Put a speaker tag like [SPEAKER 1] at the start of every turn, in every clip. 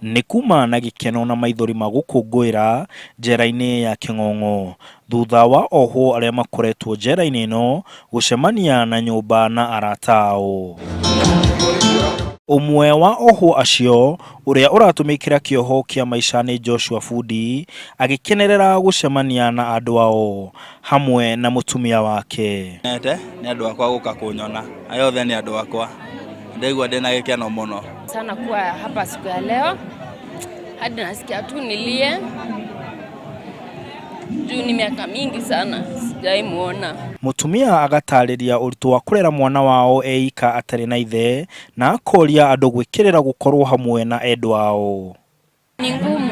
[SPEAKER 1] Ni Kuuma na gikeno na Maithori gukunguira njera-ini ya King'ong'o thutha wa Ohwo aria makoretwo njera-ini ino gucemania na nyumba na arata ao. Umwe wa Ohwo acio uria uratumikira kioho kia maisha ni Joshua Fundi agikenerera gucemania na andu ao hamwe na mutumia wake.
[SPEAKER 2] Ni andu akwa guka kunyona ayothe ni andu akwa ndeigua ndina gikeno muno
[SPEAKER 3] sana kuwa hapa siku ya leo, hadi nasikia tu nilie juu ni miaka mingi sana sijaimuona.
[SPEAKER 1] Mutumia agatariria uritu wa kurera mwana wao eika atari na ithe na akoria andu gwikirira gukorwo hamwe na endwa ao.
[SPEAKER 3] Ni ngumu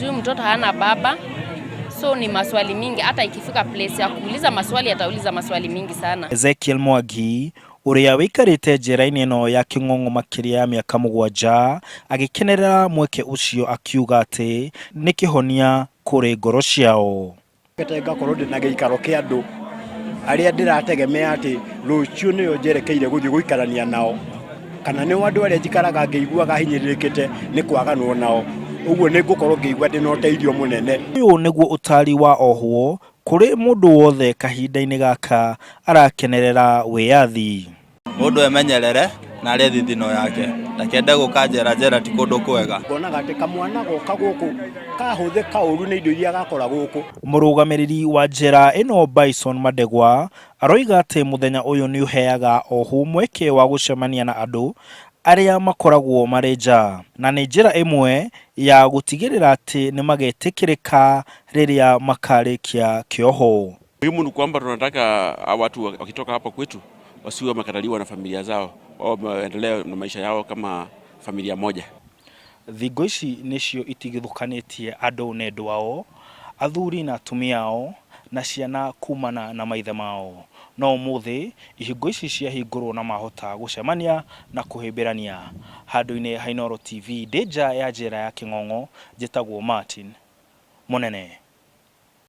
[SPEAKER 3] juu mtoto hana baba, so ni maswali mingi, hata ikifika place ya kuuliza maswali atauliza maswali mingi sana.
[SPEAKER 1] Ezekiel Mwangi uria wikarite njera-ini ino ya King'ong'o makiria ya miaka 7 agikenerera mweke ucio akiuga ati ni kihonia kuri ngoro ciao.
[SPEAKER 4] Ketenga korwo ndina giikaro kia andu aria ndirategemea ati rucio niyo njerekeire guthii guikarania nao, kana ni andu aria njikaraga ngeiguaga hinyiririkite ni kwaganwo nao, uguo ni ngukorwo ngeigua ndina uteithio munene.
[SPEAKER 1] Uyu niguo utari wa Ohwo kuri mundu wothe kahinda-ini gaka arakenerera wiyathi.
[SPEAKER 2] Mundu emenyerere na aria thithino yake ndakende guka njera ti kundu kwega.
[SPEAKER 4] Ngonaga ati kamwana goka guku kahuthika uru ni indo iria gakora guku.
[SPEAKER 1] Murugamiriri wa njera ino Bison Madegwa aroiga ati muthenya uyu ni uheaga Ohwo mweke wa gucemania na andu aria makoragwo mari nja, na ni njira imwe ya gutigirira ati nimagetikirika riria makarikia kioho.
[SPEAKER 5] Muhimu ni kwamba tunataka watu wakitoka hapa kwetu wasiwe makataliwa na familia zao, waendelee na maisha yao kama familia moja.
[SPEAKER 1] Thingo ici nicio itigithukanitie andu na endwa ao, athuri na atumia ao na ciana kumana na maithe mao. No umuthi ihingo ici ciahingurwo na mahota gucemania na kuhimbirania. Handu-ini ha Inooro TV, nja ya njera ya King'ong'o, njitagwo Martin Munene.